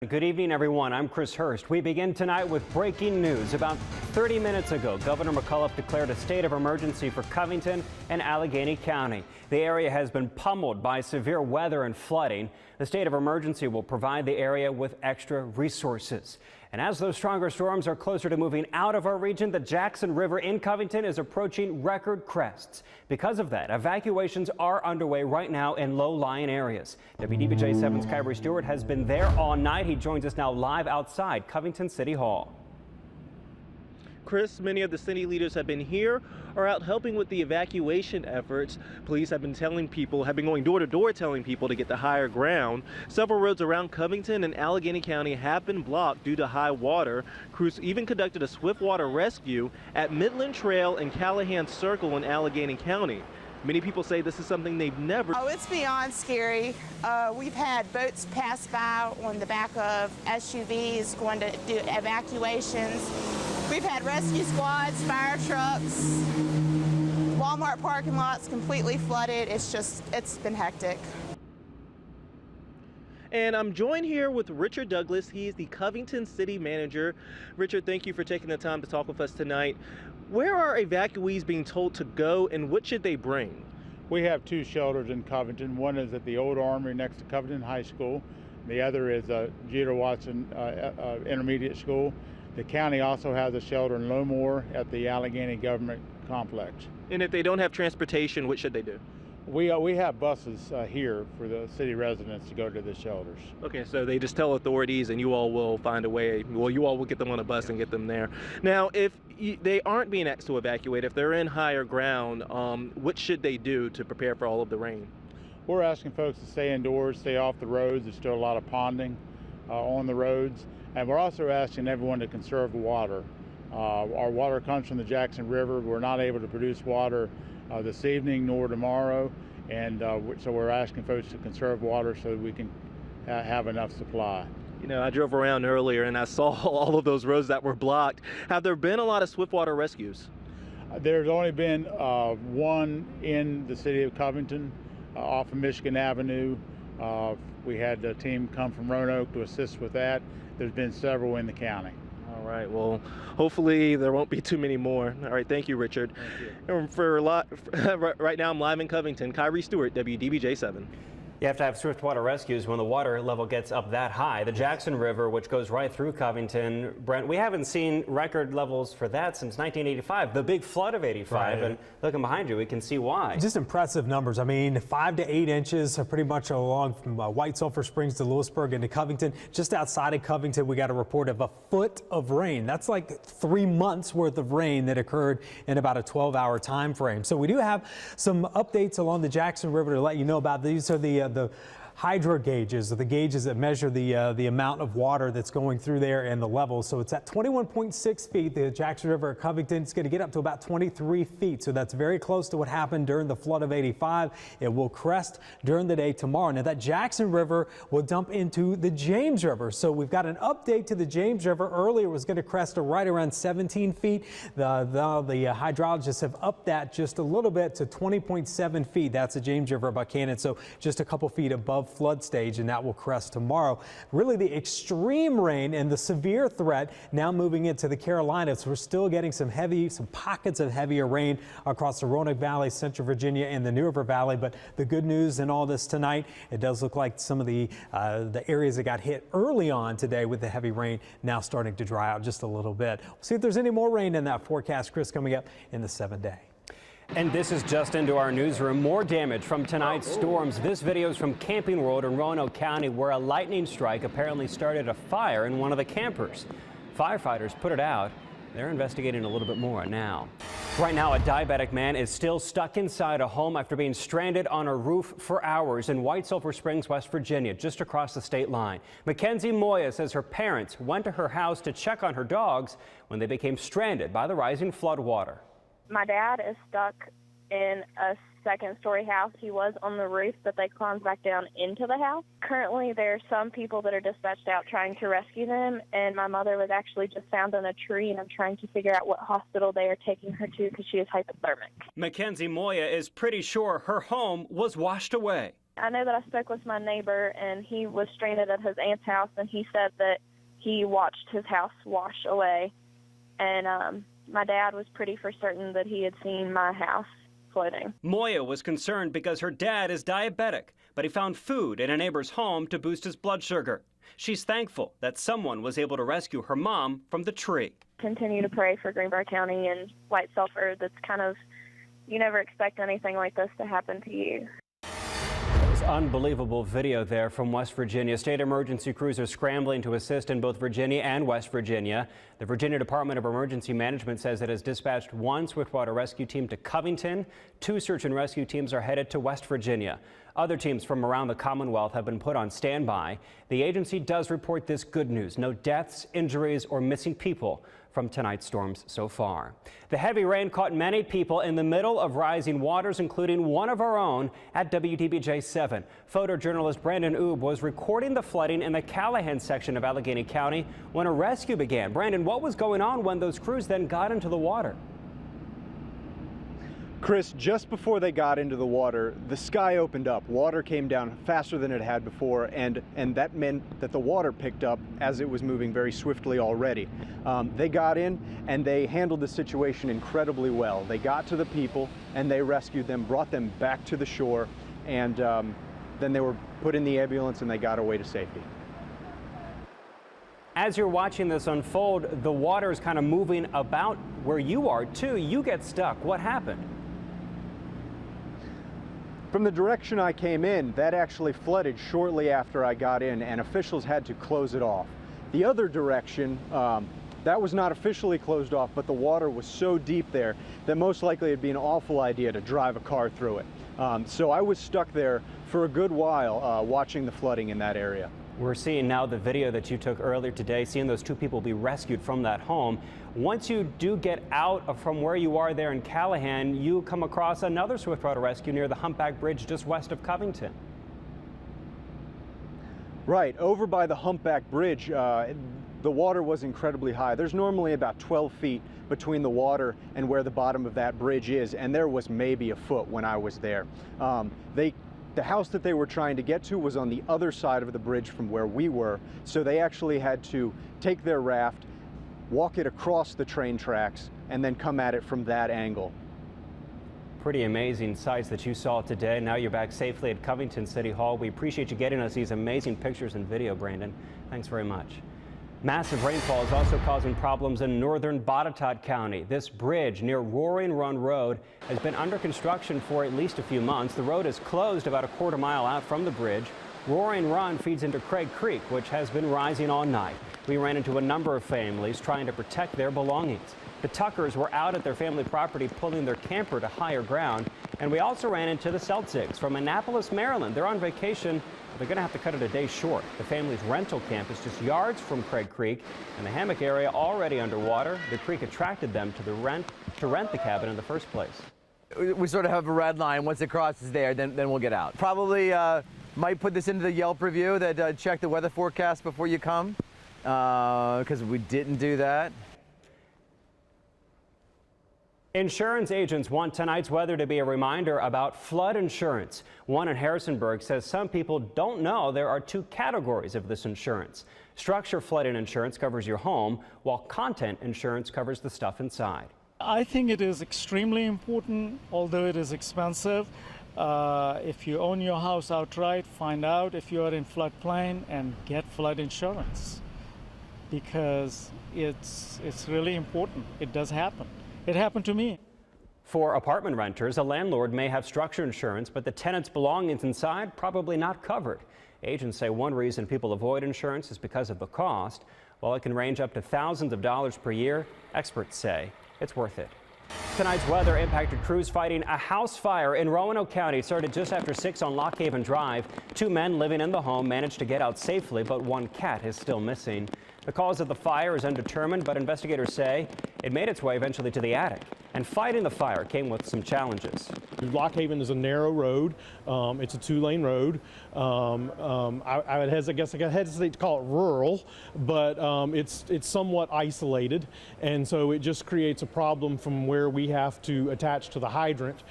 Good evening, everyone. I'm Chris Hurst. We begin tonight with breaking news. About 30 minutes ago, Governor McAuliffe declared a state of emergency for Covington and Allegheny County. The area has been pummeled by severe weather and flooding. The state of emergency will provide the area with extra resources. And as those stronger storms are closer to moving out of our region, the Jackson River in Covington is approaching record crests. Because of that, evacuations are underway right now in low-lying areas. WDBJ7's Kyrie Stewart has been there all night. He joins us now live outside Covington City Hall. Chris, many of the city leaders have been here or out helping with the evacuation efforts. Police have been going door to door telling people to get to higher ground. Several roads around Covington and Allegheny County have been blocked due to high water. Crews even conducted a swiftwater rescue at Midland Trail and Callahan Circle in Allegheny County. Many people say this is something they've never. Oh, it's beyond scary. We've had boats pass by on the back of SUVs going to do evacuations. We've had rescue squads, fire trucks, Walmart parking lots completely flooded. It's been hectic. And I'm joined here with Richard Douglas. He is the Covington City Manager. Richard, thank you for taking the time to talk with us tonight. Where are evacuees being told to go and what should they bring? We have two shelters in Covington. One is at the old Armory next to Covington High School. The other is Jeter Watson Intermediate School. The county also has a shelter in Lowmore at the Allegheny Government Complex. And if they don't have transportation, what should they do? We have buses here for the city residents to go to the shelters. Okay, so they just tell authorities and you all will find a way. Well, you all will get them on a bus and get them there. Now, if they aren't being asked to evacuate, if they're in higher ground, what should they do to prepare for all of the rain? We're asking folks to stay indoors, stay off the roads. There's still a lot of ponding on the roads. And we're also asking everyone to conserve water. Our water comes from the Jackson River. We're not able to produce water this evening nor tomorrow, and so we're asking folks to conserve water so that we can have enough supply. You know, I drove around earlier and I saw all of those roads that were blocked. Have there been a lot of swiftwater rescues? There's only been one in the city of Covington off of Michigan Avenue. We had a team come from Roanoke to assist with that. There's been several in the county. All right, well, hopefully there won't be too many more. All right, thank you, Richard. Thank you. Right now I'm live in Covington. Kyrie Stewart, WDBJ7. You have to have swiftwater rescues when the water level gets up that high. The Jackson River, which goes right through Covington, Brent, we haven't seen record levels for that since 1985, the big flood of 85. Right. And looking behind you, we can see why. Just impressive numbers. I mean, 5 to 8 inches pretty much along from White Sulphur Springs to Lewisburg into Covington. Just outside of Covington, we got a report of a foot of rain. That's like 3 months worth of rain that occurred in about a 12-hour time frame. So we do have some updates along the Jackson River to let you know about. These are the hydro gauges, the gauges that measure the amount of water that's going through there and the levels. So it's at 21.6 feet. The Jackson River at Covington is going to get up to about 23 feet. So that's very close to what happened during the flood of 85. It will crest during the day tomorrow. Now that Jackson River will dump into the James River. So we've got an update to the James River. Earlier it was going to crest to right around 17 feet. The hydrologists have upped that just a little bit to 20.7 feet. That's the James River by Buchanan. So just a couple feet above flood stage, and that will crest tomorrow. Really the extreme rain and the severe threat now moving into the Carolinas. We're still getting some pockets of heavier rain across the Roanoke Valley, Central Virginia, and the New River Valley. But the good news in all this tonight, it does look like some of the areas that got hit early on today with the heavy rain now starting to dry out just a little bit. We'll see if there's any more rain in that forecast, Chris, coming up in the 7-day. And this is just into our newsroom. More damage from tonight's storms. This video is from Camping World in Roanoke County, where a lightning strike apparently started a fire in one of the campers. Firefighters put it out. They're investigating a little bit more now. Right now, a diabetic man is still stuck inside a home after being stranded on a roof for hours in White Sulphur Springs, West Virginia, just across the state line. Mackenzie Moya says her parents went to her house to check on her dogs when they became stranded by the rising flood water. My dad is stuck in a second-story house. He was on the roof, but they climbed back down into the house. Currently, there are some people that are dispatched out trying to rescue them, and my mother was actually just found on a tree, and I'm trying to figure out what hospital they are taking her to because she is hypothermic. Mackenzie Moya is pretty sure her home was washed away. I know that I spoke with my neighbor, and he was stranded at his aunt's house, and he said that he watched his house wash away. And my dad was pretty for certain that he had seen my house floating. Moya was concerned because her dad is diabetic, but he found food in a neighbor's home to boost his blood sugar. She's thankful that someone was able to rescue her mom from the tree. Continue to pray for Greenbrier County and White Sulphur. That's kind of, you never expect anything like this to happen to you. Unbelievable video there from West Virginia. State emergency crews are scrambling to assist in both Virginia and West Virginia. The Virginia Department of Emergency Management says it has dispatched one swiftwater rescue team to Covington. 2 search and rescue teams are headed to West Virginia. Other teams from around the Commonwealth have been put on standby. The agency does report this good news: no deaths, injuries, or missing people from tonight's storms so far. The heavy rain caught many people in the middle of rising waters, including one of our own at WDBJ7. Photojournalist Brandon Oob was recording the flooding in the Callahan section of Allegheny County when a rescue began. Brandon, what was going on when those crews then got into the water? Chris, just before they got into the water, the sky opened up. Water came down faster than it had before, and that meant that the water picked up as it was moving very swiftly already. They got in and they handled the situation incredibly well. They got to the people and they rescued them, brought them back to the shore, and then they were put in the ambulance and they got away to safety. As you're watching this unfold, the water is kind of moving about where you are too. You get stuck. What happened? From the direction I came in, that actually flooded shortly after I got in, and officials had to close it off. The other direction, that was not officially closed off, but the water was so deep there that most likely it'd be an awful idea to drive a car through it. So I was stuck there for a good while watching the flooding in that area. We're seeing now the video that you took earlier today, seeing those 2 people be rescued from that home. Once you do get out from where you are there in Callahan, you come across another swiftwater rescue near the Humpback Bridge just west of Covington. Right, over by the Humpback Bridge, the water was incredibly high. There's normally about 12 feet between the water and where the bottom of that bridge is, and there was maybe a foot when I was there. The house that they were trying to get to was on the other side of the bridge from where we were, so they actually had to take their raft, walk it across the train tracks, and then come at it from that angle. Pretty amazing sights that you saw today. Now you're back safely at Covington City Hall. We appreciate you getting us these amazing pictures and video, Brandon. Thanks very much. Massive rainfall is also causing problems in northern Botetourt County. This bridge near Roaring Run Road has been under construction for at least a few months. The road is closed about a quarter mile out from the bridge. Roaring Run feeds into Craig Creek, which has been rising all night. We ran into a number of families trying to protect their belongings. The Tuckers were out at their family property pulling their camper to higher ground. And we also ran into the Celtics from Annapolis, Maryland. They're on vacation. They're going to have to cut it a day short. The family's rental camp is just yards from Craig Creek, and the hammock area already underwater. The creek attracted them to rent the cabin in the first place. We sort of have a red line. Once it crosses there, then we'll get out. Probably might put this into the Yelp review that check the weather forecast before you come, because we didn't do that. Insurance agents want tonight's weather to be a reminder about flood insurance. One in Harrisonburg says some people don't know there are 2 categories of this insurance. Structure flooding insurance covers your home, while content insurance covers the stuff inside. I think it is extremely important, although it is expensive. If you own your house outright, find out if you are in floodplain and get flood insurance, because it's really important. It does happen. It happened to me. For apartment renters, a landlord may have structure insurance, but the tenant's belongings inside probably not covered. Agents say one reason people avoid insurance is because of the cost. While it can range up to thousands of dollars per year, experts say it's worth it. Tonight's weather impacted crews fighting a house fire in Roanoke County. It started just after 6 on Lock Haven Drive. 2 men living in the home managed to get out safely, but 1 cat is still missing. The cause of the fire is undetermined, but investigators say it made its way eventually to the attic. And fighting the fire came with some challenges. Lock Haven is a narrow road. It's a 2-lane road. I guess I hesitate to call it rural, but it's somewhat isolated, and so it just creates a problem from where we have to attach to the hydrant.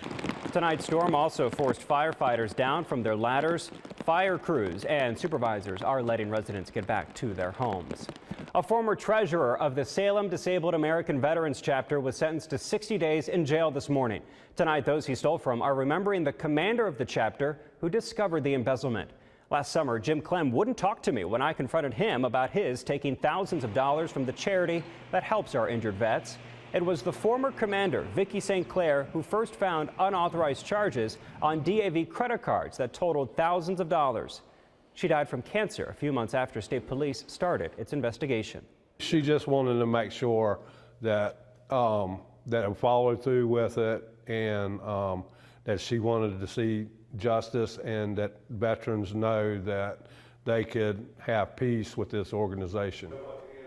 Tonight's storm also forced firefighters down from their ladders. Fire crews and supervisors are letting residents get back to their homes. A former treasurer of the Salem Disabled American Veterans Chapter was sentenced to 60 days in jail this morning. Tonight, those he stole from are remembering the commander of the chapter who discovered the embezzlement. Last summer, Jim Clem wouldn't talk to me when I confronted him about his taking thousands of dollars from the charity that helps our injured vets. It was the former commander, Vicki St. Clair, who first found unauthorized charges on DAV credit cards that totaled thousands of dollars. She died from cancer a few months after state police started its investigation. She just wanted to make sure that that I followed through with it, and that she wanted to see justice, and that veterans know that they could have peace with this organization.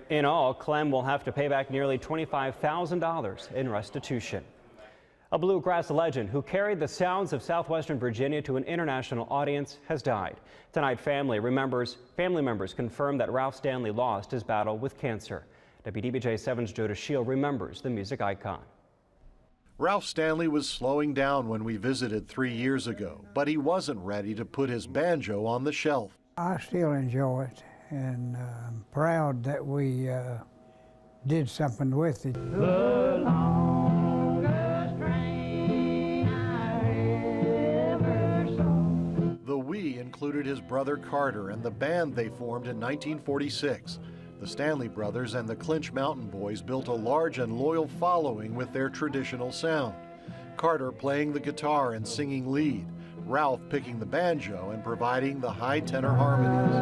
In all, Clem will have to pay back nearly $25,000 in restitution. A bluegrass legend who carried the sounds of southwestern Virginia to an international audience has died. Tonight, family members confirmed that Ralph Stanley lost his battle with cancer. WDBJ7's Joe DeShiel remembers the music icon. Ralph Stanley was slowing down when we visited 3 years ago, but he wasn't ready to put his banjo on the shelf. I still enjoy it, and I'm proud that we did something with it. The We included his brother Carter and the band they formed in 1946. The Stanley Brothers and the Clinch Mountain Boys built a large and loyal following with their traditional sound. Carter playing the guitar and singing lead, Ralph picking the banjo and providing the high tenor harmonies.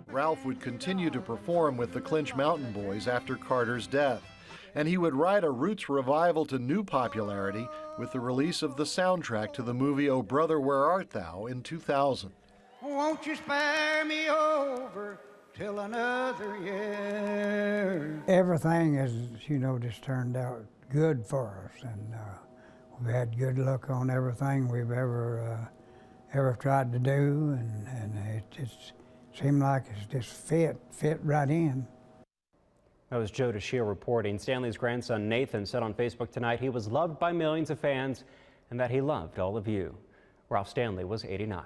Ralph would continue to perform with the Clinch Mountain Boys after Carter's death, and he would ride a roots revival to new popularity with the release of the soundtrack to the movie Oh Brother, Where Art Thou in 2000. Won't you spare me over till another year? Everything has, just turned out good for us, and we've had good luck on everything we've ever tried to do, and it just seemed like it's just fit right in. That was Joe DeShiel reporting. Stanley's grandson Nathan said on Facebook tonight he was loved by millions of fans and that he loved all of you. Ralph Stanley was 89.